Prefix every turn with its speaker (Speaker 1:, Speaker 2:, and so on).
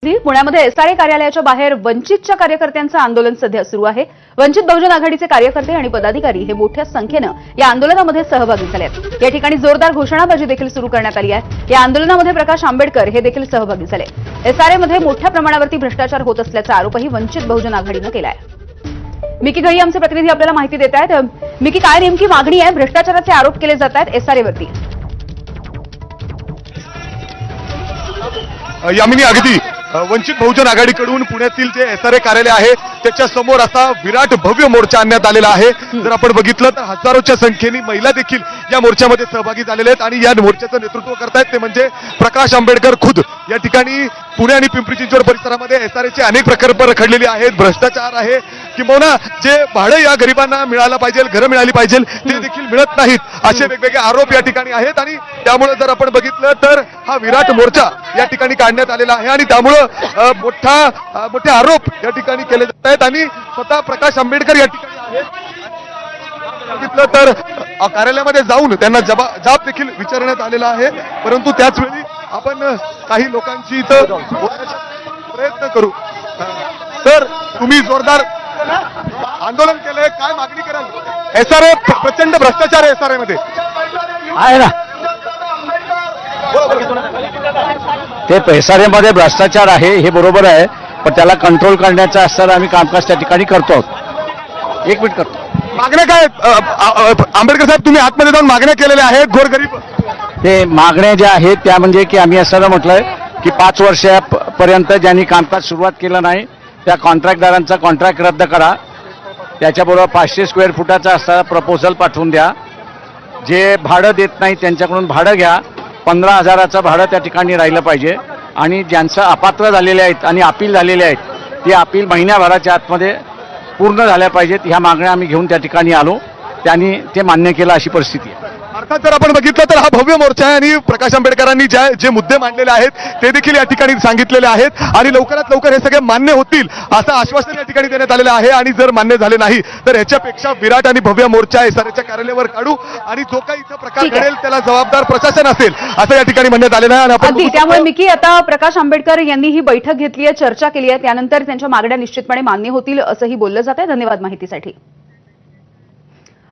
Speaker 1: पुण्यामध्ये एसआरए कार्यालयाच्या बाहेर वंचितच्या कार्यकर्त्यांचं आंदोलन सध्या सुरू आहे। वंचित बहुजन आघाडीचे कार्यकर्ते आणि पदाधिकारी हे मोठ्या संख्येनं या आंदोलनामध्ये सहभागी झाले आहेत। या ठिकाणी जोरदार घोषणाबाजी देखील सुरू करण्यात आली आहे। या आंदोलनामध्ये प्रकाश आंबेडकर हे देखील सहभागी झाले। एसआरएमध्ये मोठ्या प्रमाणावरती भ्रष्टाचार होत असल्याचा आरोपही वंचित बहुजन आघाडीनं केला आहे। मिकी घई आमचे प्रतिनिधी आपल्याला माहिती देत आहेत। मिकी, काय नेमकी मागणी आहे? भ्रष्टाचाराचे आरोप केले जात आहेत एसआरएवरती।
Speaker 2: यामिनी, अगदी वंचित बहुजन आघाडीकडून पुण्यातील जे एसआरए कार्यालय आहे त्याच्या समोर असा विराट भव्य मोर्चा आणण्यात आलेला आहे। जर आपण बघितलं तर हजारोच्या संख्येने महिला देखील या मोर्चामध्ये सहभागी झालेले आहेत आणि या मोर्चाचं नेतृत्व करतायत ते म्हणजे प्रकाश आंबेडकर खुद। या ठिकाणी पुणे आणि पिंपरी चिंचवड परिसरामध्ये एसआरएचे अनेक प्रकल्प रखडलेले आहेत, भ्रष्टाचार आहे, किंबहुना जे भाडं या गरिबांना मिळालं पाहिजे, घरं मिळाली पाहिजे ते देखील मिळत नाहीत, असे वेगवेगळे आरोप या ठिकाणी आहेत। आणि त्यामुळे जर आपण बघितलं तर हा विराट मोर्चा या ठिकाणी काढण्यात आलेला आहे आणि त्यामुळे मोठे आरोप या ठिकाणी केले जात आहेत आणि स्वतः प्रकाश आंबेडकर या ठिकाणी आहेत। बघितलं तर कार्यालयामध्ये जाऊन त्यांना जाब देखील विचारण्यात आलेला आहे, परंतु त्याच वेळी आपण काही लोकांशी इथं बोलण्याचा प्रयत्न करू। तर तुम्ही जोरदार आंदोलन केलंय, काय मागणी कराल? एसआरए प्रचंड भ्रष्टाचार आहे एसआरए मध्ये
Speaker 3: आहे ना, ते एसआरए मध्ये भ्रष्टाचार आहे हे बरोबर आहे, पण त्याला कंट्रोल करण्याचं असताना आम्ही कामकाज त्या ठिकाणी करतो आहोत। एक मिनिट करतो।
Speaker 2: मागण्या काय आंबेडकर साहेब, तुम्ही आतमध्ये जाऊन मागण्या केलेल्या आहेत गोरगरीब?
Speaker 3: ते मागण्या ज्या आहेत त्या म्हणजे की आम्ही असं म्हटलंय की 5 वर्षापर्यंत ज्यांनी कामकाज सुरुवात केलं नाही त्या कॉन्ट्रॅक्टदारांचा कॉन्ट्रॅक्ट रद्द करा, त्याच्याबरोबर 500 स्क्वेअर फुटाचा असणारा प्रपोजल पाठवून द्या, जे भाडं देत नाही त्यांच्याकडून भाडं घ्या, 15,000चं भाडं त्या ठिकाणी राहिलं पाहिजे आणि ज्यांचं अपात्र झालेले आहेत आणि अपील झालेले आहेत ते अपील महिन्याभराच्या आतमध्ये पूर्ण झाल्या पाहिजेत। ह्या मागण्या आम्ही घेऊन त्या ठिकाणी आलो, त्यांनी ते मान्य केलं अशी परिस्थिती आहे।
Speaker 2: अर्थात जर आपण बघितलं तर हा भव्य मोर्चा आहे आणि प्रकाश आंबेडकरांनी जे मुद्दे मांडलेले आहेत ते देखील या ठिकाणी सांगितलेले आहेत आणि लवकरात लवकर हे सगळे मान्य होतील असं आश्वासन या ठिकाणी देण्यात आलेलं आहे। आणि जर मान्य झाले नाही तर ह्याच्यापेक्षा विराट आणि भव्य मोर्चा एसआरएच्या कार्यालयावर काढू आणि जो काही इथं प्रकार घडेल त्याला जबाबदार प्रशासन असेल असं या ठिकाणी म्हणण्यात आलेलं आहे।
Speaker 1: अगदी, त्यामुळे मिकी, आता प्रकाश आंबेडकर यांनी ही बैठक घेतली आहे, चर्चा केली आहे, त्यानंतर त्यांच्या मागण्या निश्चितपणे मान्य होतील असंही बोललं जात आहे। धन्यवाद माहितीसाठी।